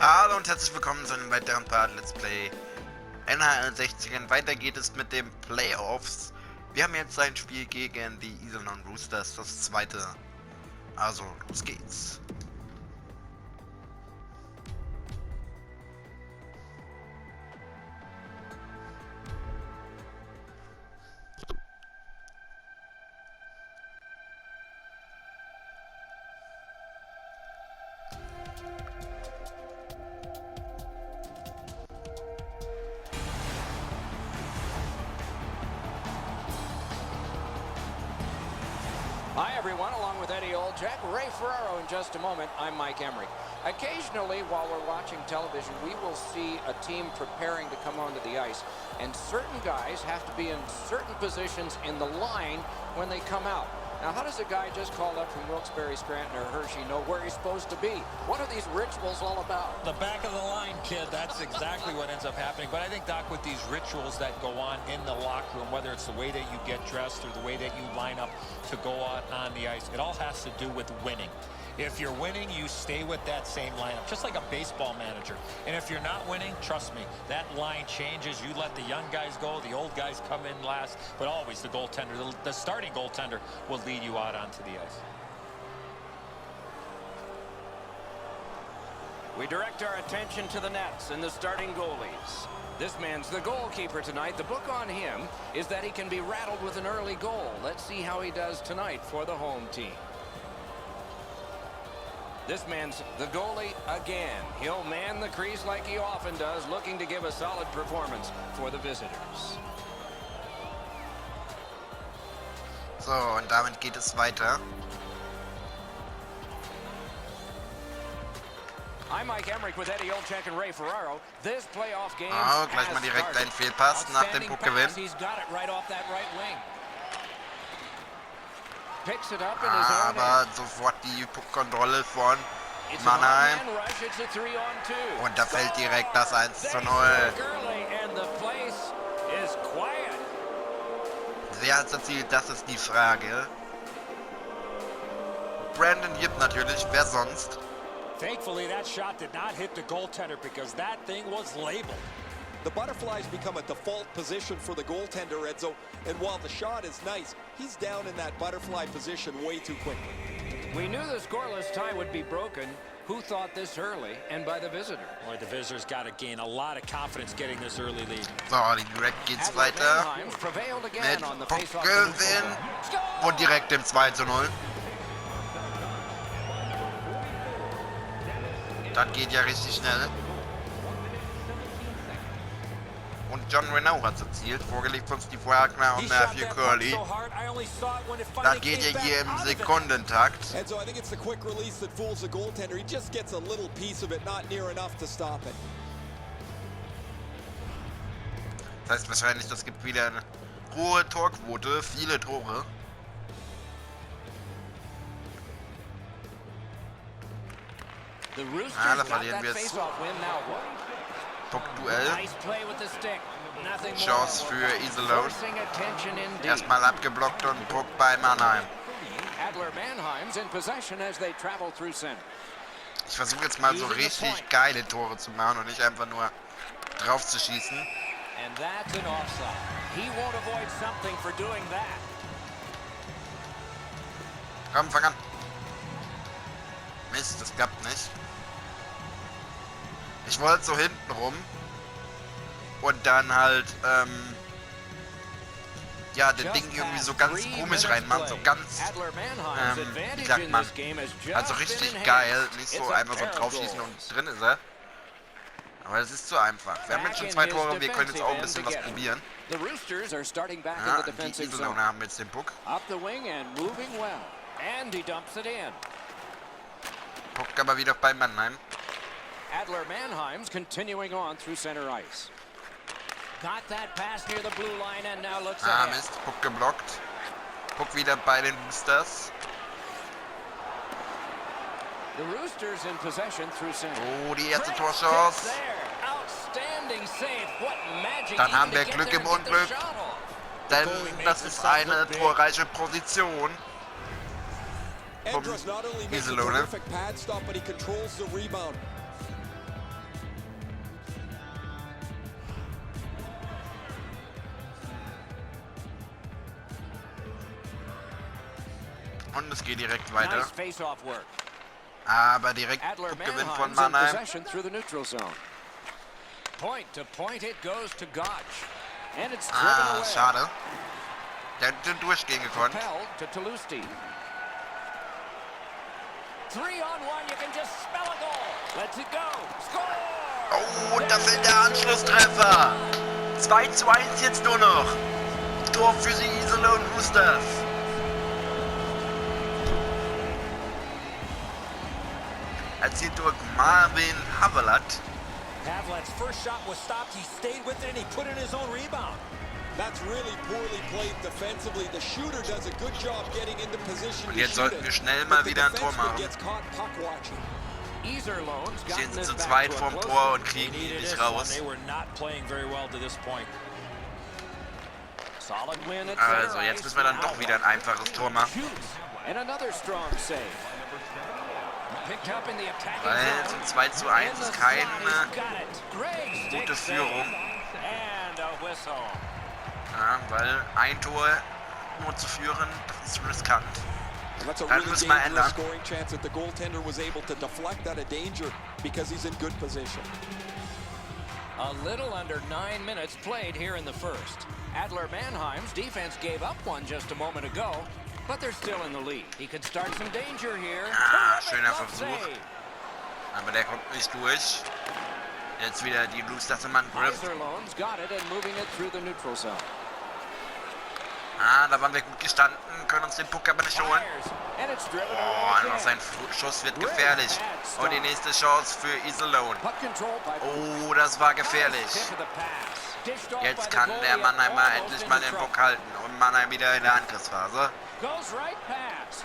Hallo und herzlich willkommen zu einem weiteren Part Let's Play NHL 16. Weiter geht es mit den Playoffs. Wir haben jetzt ein Spiel gegen die Iserlohn Roosters, das zweite. Also, los geht's. Hi everyone, along with Eddie Olczyk, Ray Ferraro in just a moment, I'm Mike Emmerich. Occasionally, while we're watching television, we will see a team preparing to come onto the ice, and certain guys have to be in certain positions in the line when they come out. Now, how does a guy just called up from Wilkes-Barre, Scranton, or Hershey know where he's supposed to be? What are these rituals all about? The back of the line, kid. That's exactly what ends up happening. But I think, Doc, with these rituals that go on in the locker room, whether it's the way that you get dressed or the way that you line up to go out on the ice, it all has to do with winning. If you're winning, you stay with that same lineup, just like a baseball manager. And if you're not winning, trust me, that line changes. You let the young guys go, the old guys come in last, but always the goaltender, the starting goaltender will lead you out onto the ice. We direct our attention to the nets and the starting goalies. This man's the goalkeeper tonight. The book on him is that he can be rattled with an early goal. Let's see how he does tonight for the home team. This man's the goalie again. He'll man the crease like he often does, looking to give a solid performance for the visitors. So, und damit geht es weiter. I'm Mike Emmerich with Eddie Olczyk and Ray Ferraro. This playoff game Gleich mal direkt ein Fehlpass nach dem Puckgewinn. He's got it right off that right wing. Picks it up in his own Aber sofort die Puckkontrolle von Mannheim. Und da fällt direkt das 1:0. Wer hat es erzielt? Das ist die Frage. Brandon Yip natürlich, wer sonst? Thankfully, that shot did not hit the goaltender because that thing was labeled. The butterflies become a default position for the goaltender, Edzo, and while the shot is nice, he's down in that butterfly position way too quickly. We knew the scoreless tie would be broken. Who thought this early? And by the visitor. Boy, the visitors got to gain a lot of confidence getting this early lead. So, direkt geht's weiter mit Puckgewinn und direkt dem 2:0. Das geht ja richtig schnell. Und John Renaud hat es erzielt, vorgelegt von Steve Wagner und Matthew Curley. Das geht ja hier im Sekundentakt. And so I think it's the quick release that fools the goaltender. He just gets a little piece of it, not near enough to stop it. Das heißt wahrscheinlich, das gibt wieder eine hohe Torquote, viele Tore. Da verlieren wir es. Puckduell. Chance für Iserlohn. Erstmal abgeblockt und Puck bei Mannheim. Ich versuche jetzt mal so richtig geile Tore zu machen und nicht einfach nur drauf zu schießen. Komm, fang an. Mist, das klappt nicht. Ich wollte so hinten rum und dann halt, ja, das Ding irgendwie so ganz komisch reinmachen, so ganz, wie sagt man, also richtig geil, nicht so einfach so draufschießen und drin ist er. Aber das ist zu einfach. Wir haben jetzt schon 2 Tore und wir können jetzt auch ein bisschen was probieren. Ja, die Iserlohner haben jetzt den Puck. Puck aber wieder bei Mannheim. Adler Mannheim's continuing on through center ice. Got that pass near the blue line and now looks ahead. Mist, Puck geblockt. Puck wieder bei den Roosters. The Roosters in possession through center. Oh, die erste Torchance. Dann haben wir Glück im Unglück. Denn das ist eine torreiche Position. Vom Iserlohn. Und es geht direkt weiter. Nice face-off work. Aber direkt Adler Gewinn von Mannheim's in Mannheim. possession through the neutral zone. Point to point it goes to Gotch. And it's driven away. Schade. Der hätte durchgehen gekonnt. Propelled to Toulouse. 3-on-1, you can just smell a goal. Let's it go. Score! Oh, da fällt der Anschlusstreffer. 2:1 jetzt nur noch. Tor für die Iserlohn Roosters. Erzielt durch Marvin Havelat. Havlat's first shot was stopped. He stayed with it and he put in his own rebound. That's really poorly played defensively. The shooter does a good job getting into position. Und jetzt sollten wir schnell mal wieder ein Tor machen. Iserlohn's Stehen gotten sie this zu back zweit to a vorm close Tor one. und kriegen ihn Needed nicht this one. raus. They were not playing very well to this point. Solid win at Also center jetzt ice. müssen wir dann doch wieder ein einfaches Tor machen. Shoots. And another strong save. Picked up in the attacking Weil zone. zum 2:1 ist keine Got it. Great stick gute save. Führung. And a whistle. Ja, weil ein Tor nur zu führen, das ist riskant. That's a Dann really müssen wir dangerous ändern. scoring chance that the goaltender was able to deflect out of danger because he's in good position. A little under 9 minutes played here in the first. Adler Mannheim's defense gave up one just a moment ago, but they're still in the lead. He could start some danger here. Schöner Glove Versuch. save. Aber der kommt nicht durch. Jetzt wieder die Roosters im Angriff. Iserlohn's got it and moving it through the neutral zone. Da waren wir gut gestanden, können uns den Puck aber nicht holen. Fires, and it's driven Oh, away noch sein again. Schuss wird gefährlich. Und die nächste Chance für Iserlohn. Puck control by Oh, das war gefährlich. tip of the pass. Dished off by Jetzt the kann goalie der and Mannheimer almost endlich into mal den trouble. Puck halten. Und Mannheim wieder in der Angriffsphase. Goes right past.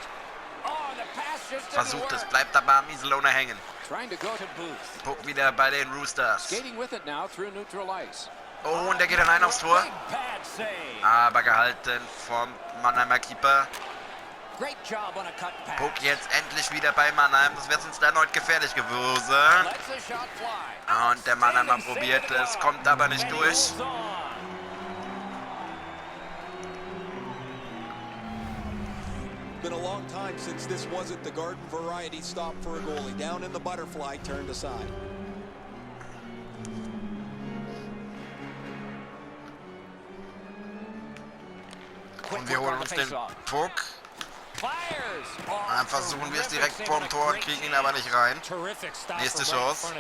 Oh, the pass just didn't Versucht es, work. bleibt aber am Iserlohner hängen. Trying to go to Booth. Puck wieder bei den Roosters. Skating with it now through neutral ice. Oh, und der geht allein aufs Tor. Big pad save. Aber gehalten vom Mannheimer Keeper. Great job on a cut pass. Puck jetzt endlich wieder bei Mannheim. Das wird uns erneut gefährlich gewesen. Lets the shot fly. Und der Mannheimer probiert es, kommt aber nicht durch. Been a long time since this wasn't the garden variety stop for a goalie. Down in the butterfly, turned aside. Und wir holen uns den Puck. Dann versuchen wir es direkt vorm Tor und kriegen ihn aber nicht rein. Nächste Chance.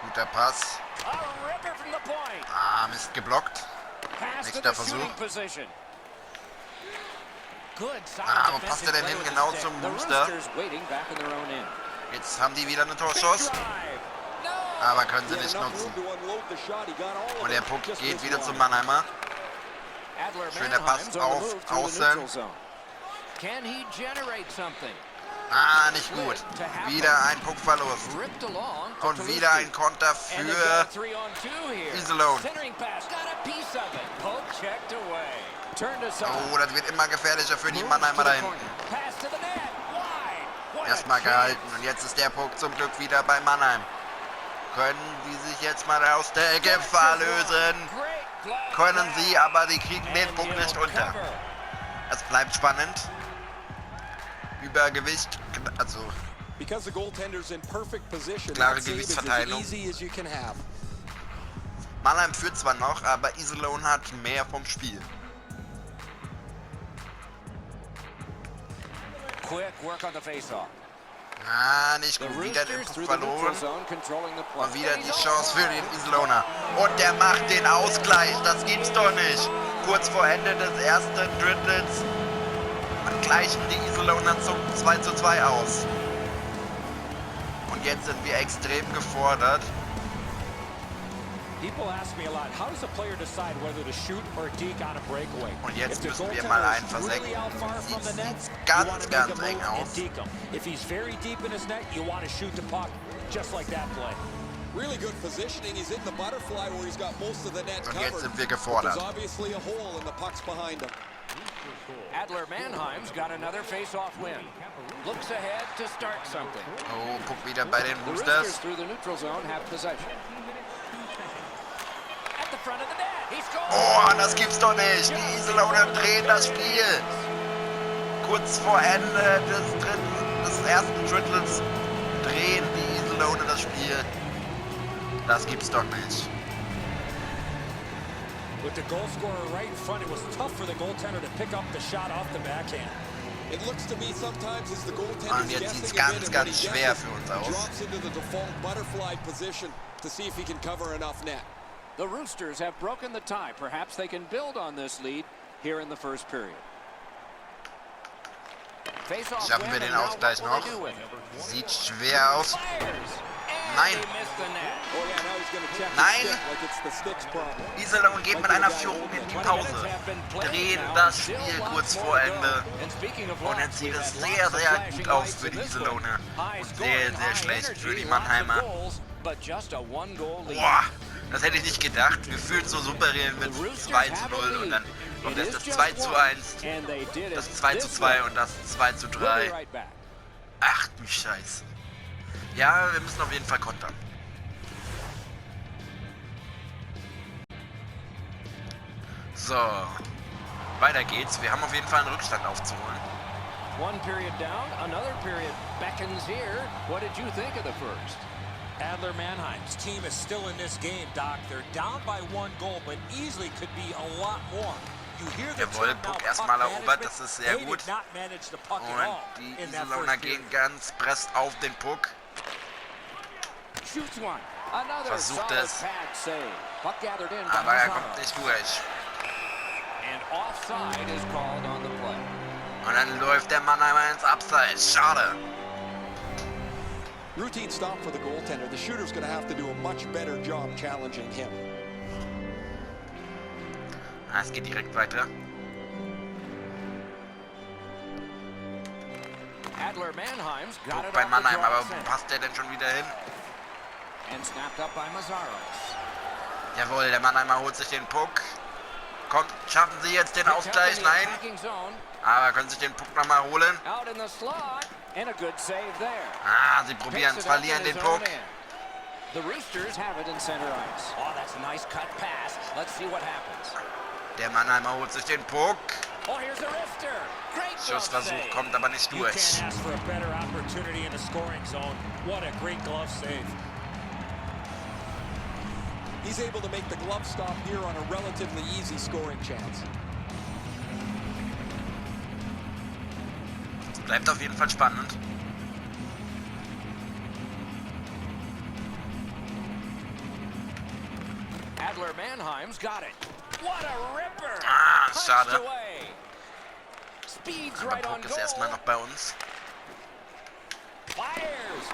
Guter Pass. Mist, geblockt. Nächster Versuch. Wo passt er denn hin? Genau zum Booster. Jetzt haben die wieder eine Torchance. Aber können sie nicht nutzen. Und der Puck geht wieder zum Mannheimer. Schöner Pass auf Außen. Nicht gut. Wieder ein Puckverlust. Und wieder ein Konter für Iserlohn. Oh, das wird immer gefährlicher für die Mannheimer da hinten. Erstmal gehalten. Und jetzt ist der Puck zum Glück wieder bei Mannheim. Können die sich jetzt mal aus der Gefahr lösen? Können sie, aber die kriegen den Puck nicht unter. Es bleibt spannend. Übergewicht, also klare Gewichtsverteilung. Mannheim führt zwar noch, aber Iserlohn hat mehr vom Spiel. Nicht gut, wieder den Puck verloren. Und wieder die Chance für den Iserlohner. Und der macht den Ausgleich, das gibt's doch nicht. Kurz vor Ende des ersten Drittels gleichen die Iserlohner zum 2:2 aus. Und jetzt sind wir extrem gefordert. Und jetzt müssen wir mal einen versenken. Sieht ganz, ganz eng aus. Really good positioning. He's in the butterfly where he's got most of the net Und covered. jetzt sind wir gefordert. There's obviously a hole and the puck's behind him. Adler Mannheim's got another face-off win. Looks ahead to start something. Oh, Puck wieder bei den The Roosters. Roosters through the neutral zone have possession. At the front of the net, he Oh, das gibt's doch nicht. Die Iserlohner drehen das Spiel. Kurz vor Ende des ersten Drittels drehen die Iserlohner das Spiel. Das gibt's doch nicht. With the goal scorer right in front, it was tough for the goaltender to pick up the shot off the backhand. It looks to me sometimes as the goaltender Und jetzt sieht's ganz schwer für uns aus. drops into the default butterfly position to see if he can cover enough net. The Roosters have broken the tie. Perhaps they can build on this lead here in the first period. Schaffen wir den Ausgleich noch? Sieht schwer aus. Nein! Nein! Iserlohn geht mit einer Führung in die Pause. Drehen das Spiel kurz vor Ende. Und jetzt sieht es sehr, sehr gut aus für die Iserlohner. Und sehr, sehr schlecht für die Mannheimer. Boah, das hätte ich nicht gedacht. Wir fühlen so souverän mit 2:0 und dann kommt erst das 2:1, das 2:2 und das 2:3. Ach du Scheiße. Ja, wir müssen auf jeden Fall kontern. So, weiter geht's. Wir haben auf jeden Fall einen Rückstand aufzuholen. One period down, another period beckons here. What did you think of the first? Adler Mannheim's team is still in this game, Doc. They're down by 1 goal, but easily could be a lot more. Jawohl, Puck erstmal erobert, das ist sehr gut. Und die Iserlohner gehen ganz presst auf den Puck. Versucht es. Aber er kommt nicht durch. Und dann läuft der Mannheimer ins Abseits. Schade. Routine stop for the goaltender. The shooter's going to have to do a much better job challenging him. Es geht direkt weiter. Adler Mannheim's got it bei Mannheim, aber wo passt der denn schon wieder hin? And snapped up by Mazzaros. Jawohl, der Mannheimer holt sich den Puck. Kommt, schaffen sie jetzt den Ausgleich? Nein. Aber können sich den Puck nochmal holen. Sie probieren es, verlieren den Puck. The Roosters have it in center ice. Oh, that's a nice cut pass. Let's see what happens. Der Mannheimer holt sich den Puck. Oh, here's a wrister. Great Schussversuch kommt aber nicht durch. Can't ask for a better opportunity in the scoring zone. What a great glove save. He's able to make the glove stop here on a relatively easy scoring chance. Bleibt auf jeden Fall spannend. Adler Mannheim's got it. What a ripper! Schade. Speeds Aber right on Puck ist goal. erstmal noch bei uns. Fires.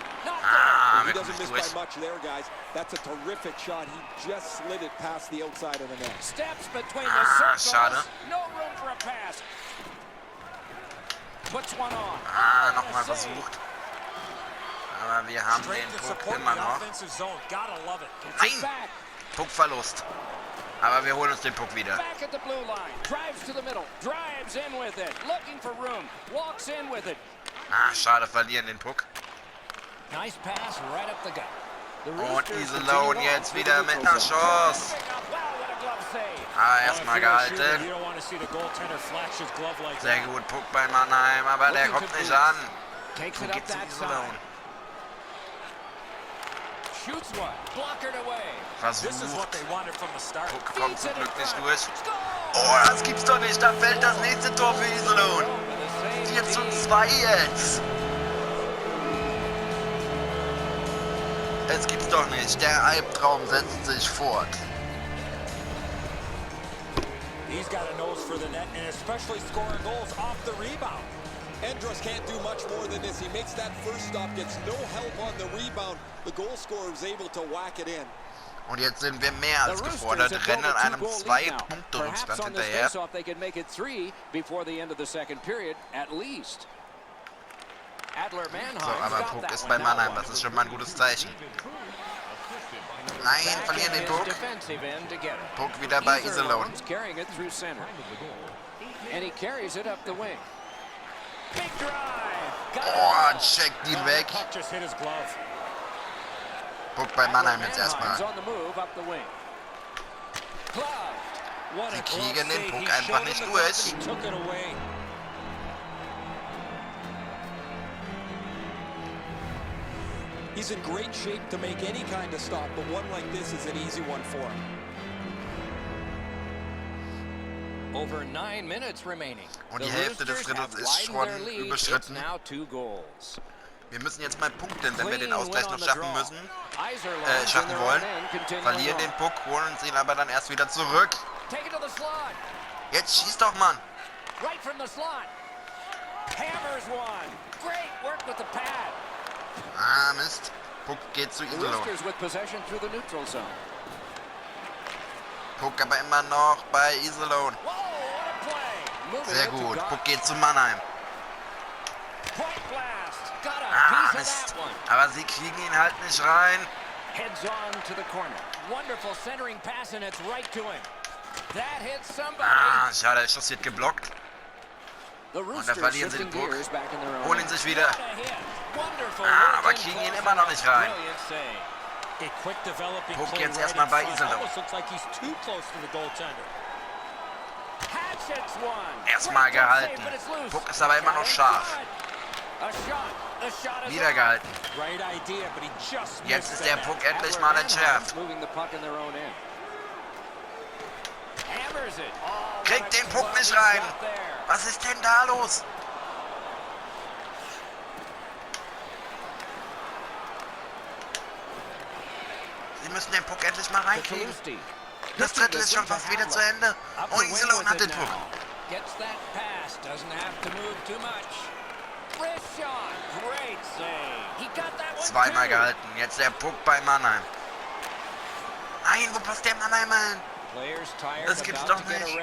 He doesn't miss by much there, guys. That's a terrific shot. He just slid it past the outside of the net. Steps between the circles. Schade. No room for a pass. Puts one on. Nochmal versucht. Aber wir haben den Puck immer noch. Nein! Puckverlust. Aber wir holen uns den Puck wieder. Back at the blue line. Drives to the middle. Drives in with it. Looking for room. Walks in with it. Schade, verlieren den Puck. Nice pass right up the gut. Und Iserlohn jetzt wieder mit einer Chance. Erstmal gehalten. Sehr gut, Puck bei Mannheim, aber der kommt nicht an. Puck geht zu Iserlohn. Versucht. Puck kommt zum Glück nicht durch. Oh, das gibt's doch nicht. Da fällt das nächste Tor für Iserlohn. 4:2 jetzt. Es gibt's doch nicht. Der Albtraum setzt sich fort. He's got a nose for the net and especially scoring goals off the rebound. Andrus can't do much more than this. He makes that first stop, gets no help on the rebound. The goal scorer is able to whack it in. Und jetzt sind wir mehr als gefordert, rennen einem 2-Punkte-Rückstand hinterher. So, aber Puck ist bei Mannheim, das ist schon mal ein gutes Zeichen. Nein, verlieren den Puck. Puck wieder bei Iserlohn. Oh, checkt ihn weg. Puck bei Mannheim jetzt erstmal. Sie kriegen den Puck einfach nicht durch. He's in great shape to make any kind of stop, but one like this is an easy one for him. Over 9 minutes remaining. Und die Hälfte des Drittels ist schon überschritten. Wir müssen jetzt mal punkten, wenn wir den Ausgleich noch schaffen wollen. Verlieren den Puck, holen uns ihn aber dann erst wieder zurück. Jetzt schieß doch, Mann. Ah, Mist. Puck geht zu Iserlohn. Puck aber immer noch bei Iserlohn. Sehr gut. Puck geht zu Mannheim. Ah, Mist. Aber sie kriegen ihn halt nicht rein. Ah, schade, der Schuss wird geblockt. Und da verlieren sie den Puck. Holen ihn sich wieder. Ah, aber kriegen ihn immer noch nicht rein. Puck jetzt erstmal bei Iserlohn. Erstmal gehalten. Puck ist aber immer noch scharf. Wieder gehalten. Jetzt ist der Puck endlich mal entschärft. Kriegt den Puck nicht rein. Was ist denn da los? Sie müssen den Puck endlich mal reinkriegen. Das Drittel ist schon fast wieder zu Ende. Und Iserlohn hat den Puck. Zweimal gehalten. Jetzt der Puck bei Mannheim. Nein, wo passt der Mannheim hin? Das gibt's doch nicht.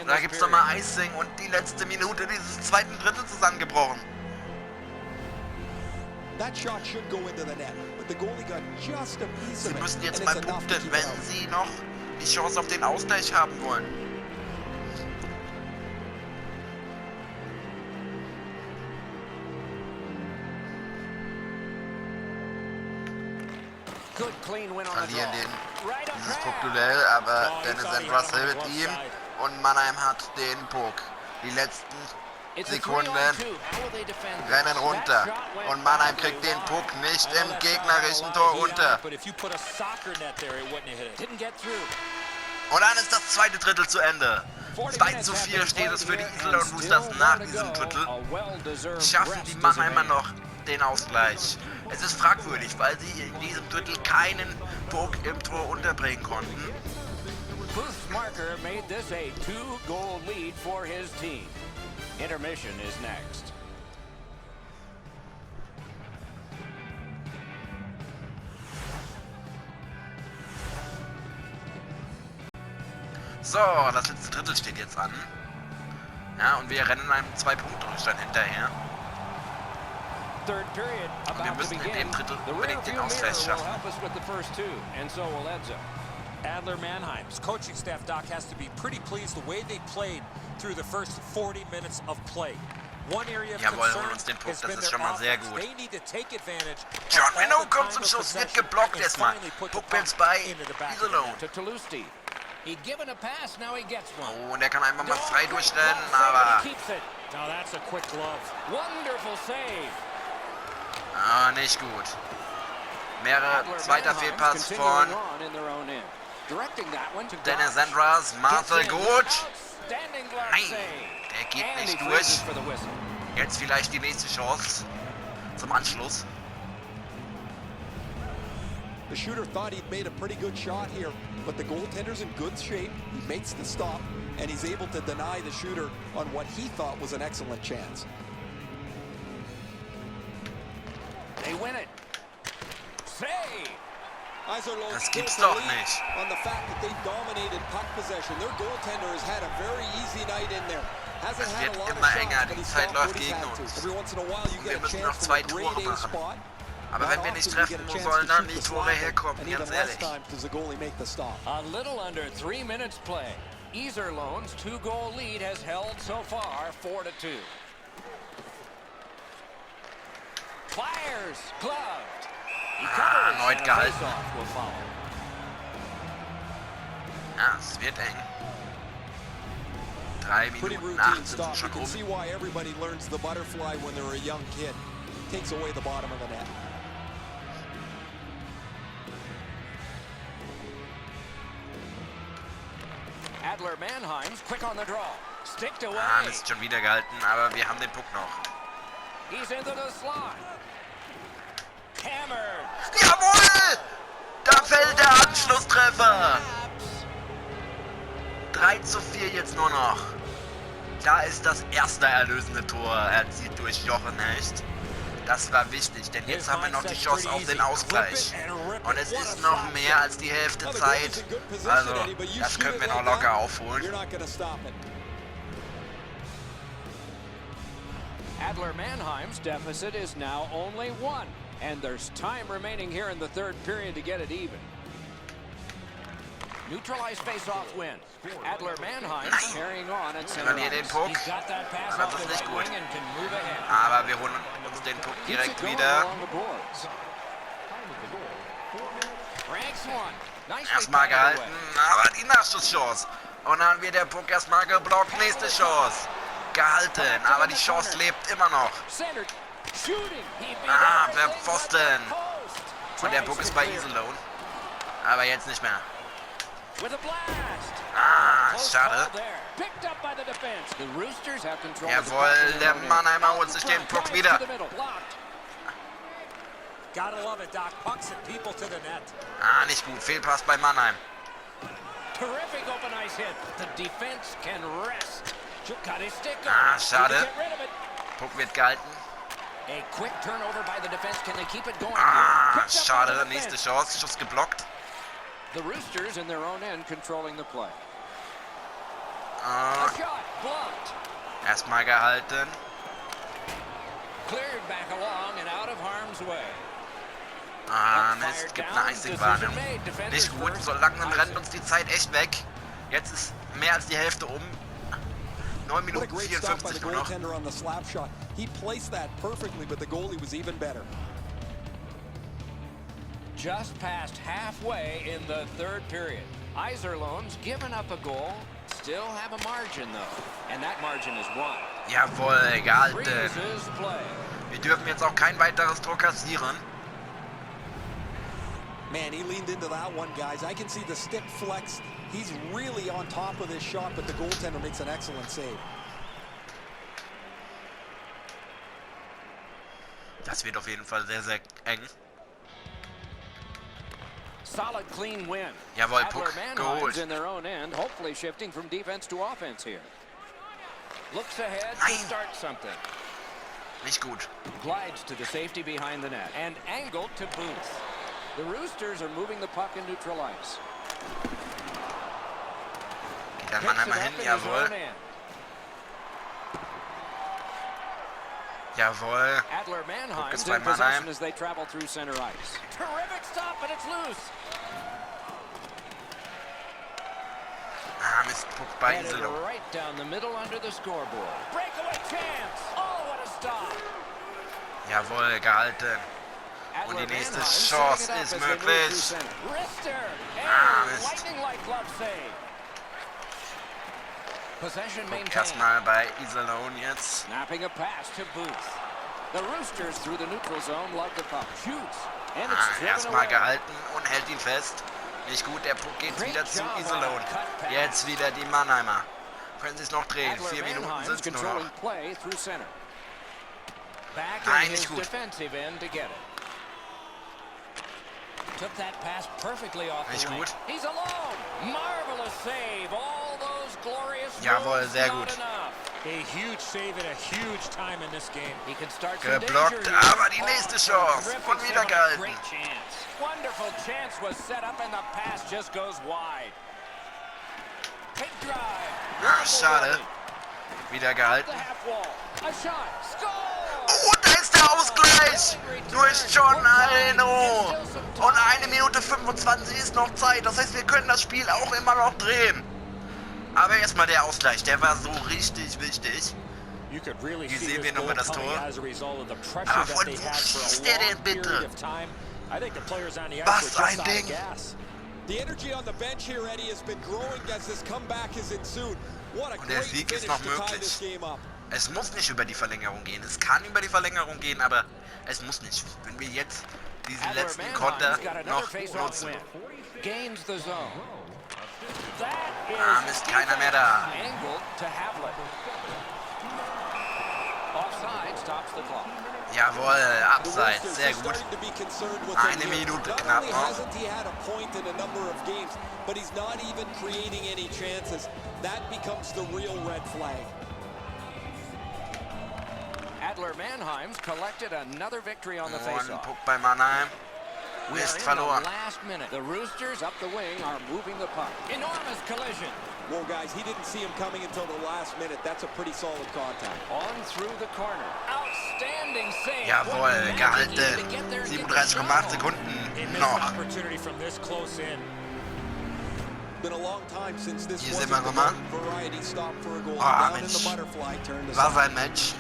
Da gibt's doch mal Icing und die letzte Minute dieses zweiten Drittels zusammengebrochen. Sie müssen jetzt mal punkten, wenn sie noch die Chance auf den Ausgleich haben wollen. Verlieren dieses Puckduell, aber Dennis Andras hilft ihm und Mannheim hat den Puck. Die letzten Sekunden rennen runter und Mannheim kriegt den Puck nicht im gegnerischen Tor unter. Und dann ist das zweite Drittel zu Ende. 2:4 steht es für die Iserlohn Roosters nach diesem Drittel. Schaffen die Mannheimer noch den Ausgleich. Es ist fragwürdig, weil sie in diesem Drittel keinen Puck im Tor unterbringen konnten. Booth's marker made this a 2-goal lead for his team. Intermission is next. So, das letzte Drittel steht jetzt an. Ja, und wir rennen einem 2-Punkte-Rückstand hinterher. Und wir müssen in dem Drittel unbedingt den Ausgleich schaffen. Adler Mannheim's coaching staff, Doc, has to be pretty pleased the way they played through the first 40 minutes of play. One area of concern has been their offense. They need to take advantage. John Renault kommt zum Schuss, wird geblockt erstmal. Puckpins bei Iserlohn. Oh, und der kann einfach mal frei durchstellen, aber... Ah, nicht gut. Zweiter Fehlpass von Dennis Andras, Marcel gut. Nein, der geht nicht durch. Jetzt vielleicht die nächste Chance zum Anschluss. The shooter thought he'd made a pretty good shot here, but the goaltender's in good shape. He makes the stop, and he's able to deny the shooter on what he thought was an excellent chance. They win it. Save. Das gibt's doch nicht. On the fact that they dominated puck possession. Their goaltender has had a very easy night in there. Es wird immer enger, die Zeit läuft gegen uns. Wir müssen noch 2 Tore machen. Aber wenn wir nicht treffen, wo sollen dann die Tore herkommen, ganz ehrlich. A little under 3 minutes play. Iserlohn's 2-goal lead has held so far 4-2. Fires, gloved. Erneut gehalten. Ja, es wird eng. 3 Pretty Minuten routine 8 sind stop. You schon can see why everybody learns the butterfly when they're a young kid. Takes away the bottom of the net. Adler Mannheim's quick on the draw. Sticked away. Ah, Mist, schon wieder gehalten, aber wir haben den Puck noch. He's into the slot. Hammered. Jawohl! Da fällt der Anschlusstreffer. 3:4 jetzt nur noch. Da ist das erste erlösende Tor erzielt durch Jochen Hecht. Das war wichtig, denn jetzt haben wir noch die Chance auf den Ausgleich. Und es ist noch mehr als die Hälfte Zeit. Also, das können wir noch locker aufholen. Adler Mannheim's deficit is now only 1. And there's time remaining here in the third period to get it even. Neutralized face-off win. Adler Mannheim carrying on at center Verlieren den ice. Puck. He's got that pass Das off ist the nicht right gut. wing and can move ahead. Aber wir holen uns den Puck Keeps direkt it going wieder. along the boards. Ranks one. Nicely Erstmal batted away. gehalten, aber die Nachschusschance. Und dann wird der Puck erstmal geblockt. Nächste Chance. Gehalten, aber die Chance lebt immer noch. Centered. Shooting. He beat Ah, everything der but the Pfosten. post. Und der Puck Tries ist to bei clear. Iserlohn. Aber jetzt nicht mehr. With a blast. Ah, Close schade. call there. Picked up by the defense. The Roosters have control of the Jawohl, puck in their der own end. Mannheimer holt sich den Puck Drives wieder. to the middle. Blocked. Gotta love it, Doc. Pucks and people to the net. Ah, nicht gut. Fehlpass bei Mannheim. Terrific open ice hit. The defense can rest. Got his stick on. Ah, He schade. can get rid of it. Puck wird gehalten. A quick turnover by the defense. Can they keep it going? Ah, here? Picked up by schade. the Nächste defense. Chance. Schuss geblockt. The Roosters in their own end controlling the play. Ah, A shot blocked. erstmal gehalten. Cleared back along and out of harm's way. Ah, Mist. Gibt eine Icing-Warnung. Nicht gut. So langsam rennt uns die Zeit echt weg. Jetzt ist mehr als die Hälfte um. 9 What a Minuten great stop by the 54 nur noch. goaltender on the slap shot. He placed that perfectly, but the goalie was even better. Just past halfway in the third period. Iserlohn's given up a goal. Still have a margin though. And that margin is 1. Jawohl, gehalten. Freezes play. Wir dürfen jetzt auch kein weiteres Tor kassieren. Man, he leaned into that one, guys. I can see the stick flex. He's really on top of this shot, but the goaltender makes an excellent save. Das wird auf jeden Fall sehr, sehr eng. Solid clean win. Jawohl, Adler Puck Mannheim's geholt. in their own end, hopefully shifting from defense to offense here. Looks ahead to Nein. start something. Nicht gut. Glides to the safety behind the net and angled to Booth. The Roosters are moving the puck in neutral ice. Geht der Picks it Mannheimer up hin? in his Jawohl. own end. Jawohl. Adler Mannheim's ist bei in possession Mannheim. as they travel through center ice. Terrific stop, but it's loose. Ah, Mist, Puck bei Headed Iserlohn. right down the middle under the scoreboard. Breakaway chance. Oh, what a stop. Jawohl, gehalten. Und die nächste Chance ist möglich. Ah, Mist. Lightning-like glove save. Possession Puck maintained. erstmal bei Iserlohn jetzt. Snapping a pass to Booth. The Roosters through the neutral zone love the puck. Shoots. And it's Ah, driven erstmal away. gehalten und hält ihn fest. Nicht gut, der Puck geht Great wieder zu job on Iserlohn. a cut pass. Jetzt wieder die Mannheimer. Können sich noch drehen. Adler 4 Minuten Mannheim's sind es nur controlling noch. play through center. Back Nein, in his nicht gut. defensive end to get it. Took that pass perfectly off Nicht the lane. gut. He's alone. Marvelous save. All those glorious Jawohl, moves, sehr not gut. enough. A huge save at a huge time in this game. He can start some Geblockt, danger here. aber die nächste Chance. terrific Und wieder save, a gehalten. Great chance. Wonderful chance was set up and the pass just goes wide. Big drive. Ah, schade. Wonderful Wieder The gehalten. half wall. A shot. Score. Und da ist der Ausgleich durch John Aleno. Und 1 Minute 25 ist noch Zeit. Das heißt, wir können das Spiel auch immer noch drehen. Aber erstmal der Ausgleich. Der war so richtig wichtig. You could really Hier see sehen wir this nochmal goal das coming Tor. as a result of the pressure Aber that they von wo had for schießt a der long denn bitte? period of time. I think the players on the ice Was were just ein out of Ding. gas. The energy on the bench here, Eddie, has been growing as this comeback has ensued. What a Und der great Sieg finish ist noch to tie this möglich. game up. Es muss nicht über die Verlängerung gehen. Es kann über die Verlängerung gehen, aber es muss nicht. Wenn wir jetzt diesen Adler letzten Konter got another noch face-off nutzen. win. Gains the zone. That Ist keiner mehr da. angled to Adler. Offside stops the clock. Jawohl, The Abseits, Roosters sehr are gut. starting to be concerned with Eine him here. Minute Not knapp only noch. hasn't he had a point in a number of games, but he's not even creating any chances. That becomes the real red flag. Adler Mannheim's collected another victory on the Und faceoff. Puck bei Mannheim. We are Ist in the verloren. last minute. The Roosters up the wing are moving the puck. Enormous collision. Well, guys, he didn't see him coming until the last minute. That's a pretty solid contact. On through the corner. Outstanding save. Jawohl, What gehalten. magic to get there and get the 37,8 shot. Sekunden noch. Opportunity from this close in. Been a long time since this Hier wasn't sind wir the nochmal. variety stop for a goal. Ah, Down in the Mensch. butterfly turn to War side. sein Match.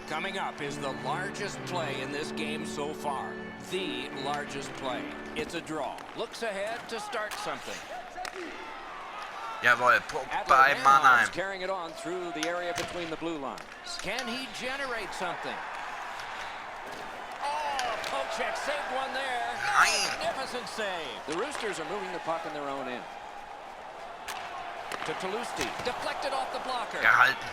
Coming up is the largest play in this game so far. The largest play. It's a draw. Looks ahead to start something. Jawohl, Puck Adler bei Mannheim. Mannheim's carrying it on through the area between the blue lines. Can he generate something? Oh, Pochek saved one there. Nein. Magnificent save. The Roosters are moving the puck in their own end. To Toulousti. Deflected off the blocker. Gehalten.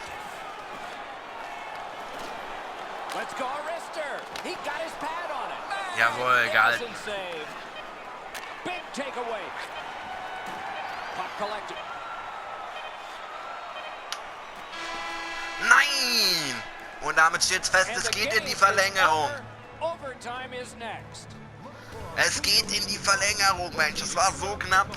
Let's go, Arister. He got his pad on it. Jawohl, gehalten. Magnificent save. Big takeaway. Puck collected. Nein! Und damit steht fest, And es the geht game in die is Verlängerung. over. Overtime is next. Es geht in die Verlängerung, Mensch. Es war so knapp.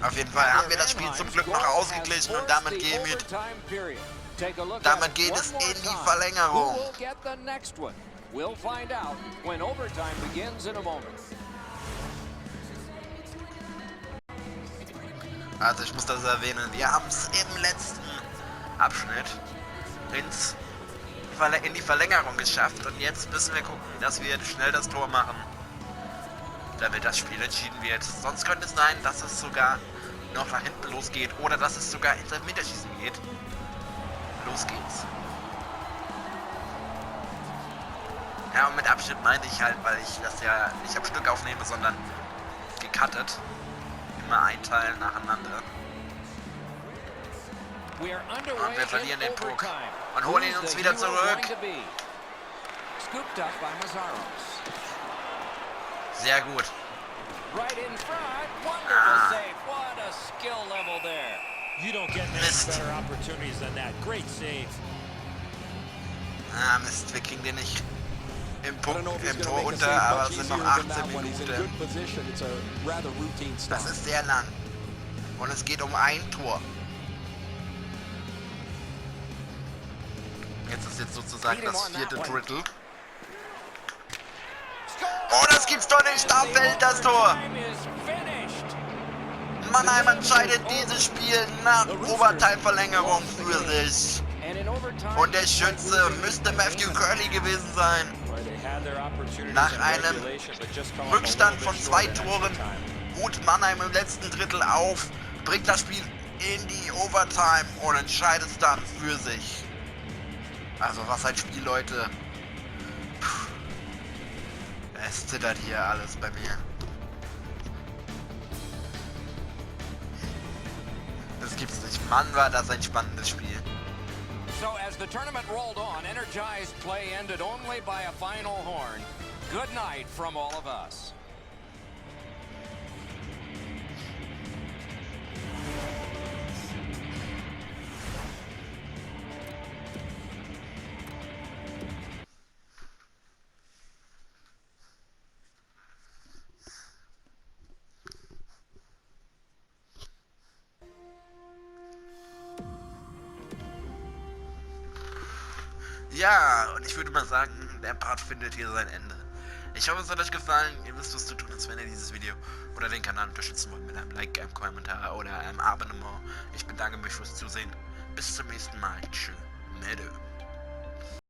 Auf jeden Fall haben wir das Spiel zum Glück noch ausgeglichen und damit geht es in die Verlängerung. We'll find out when overtime begins in a moment. Also ich muss das erwähnen, wir haben es im letzten Abschnitt in die Verlängerung geschafft und jetzt müssen wir gucken, dass wir schnell das Tor machen, damit das Spiel entschieden wird. Sonst könnte es sein, dass es sogar noch nach hinten losgeht oder dass es sogar ins Elfmeterschießen geht. Los geht's. Ja, und mit Abschnitt meine ich halt, weil ich das ja nicht am Stück aufnehme, sondern gecuttet. Immer einteilen nacheinander. Und wir verlieren den Puck und holen ihn uns wieder zurück. Sehr gut. Right in front, wonderful save. What a skill level there. You don't get many better opportunities than that. Great save. Ah, Mist, wir kriegen den nicht im Tor unter, aber es sind noch 18 Minuten. Das ist sehr lang. Und es geht um ein Tor. Jetzt ist sozusagen das vierte Drittel. Oh, das gibt's doch nicht, da fällt das Tor. Mannheim entscheidet dieses Spiel nach Overtime-Verlängerung für sich. Und der Schütze müsste Matthew Curley gewesen sein. Nach einem Rückstand von 2 Toren ruht Mannheim im letzten Drittel auf, bringt das Spiel in die Overtime und entscheidet es dann für sich. Also was ein Spiel, Leute. Puh. Es zittert hier alles bei mir. Das gibt's nicht. Mann, war das ein spannendes Spiel. So as the tournament rolled on, energized play ended only by a final horn. Good night from all of us. Ja, und ich würde mal sagen, der Part findet hier sein Ende. Ich hoffe, es hat euch gefallen. Ihr wisst, was zu tun ist, wenn ihr dieses Video oder den Kanal unterstützen wollt mit einem Like, einem Kommentar oder einem Abonnement. Ich bedanke mich fürs Zusehen. Bis zum nächsten Mal. Tschüss. Mede.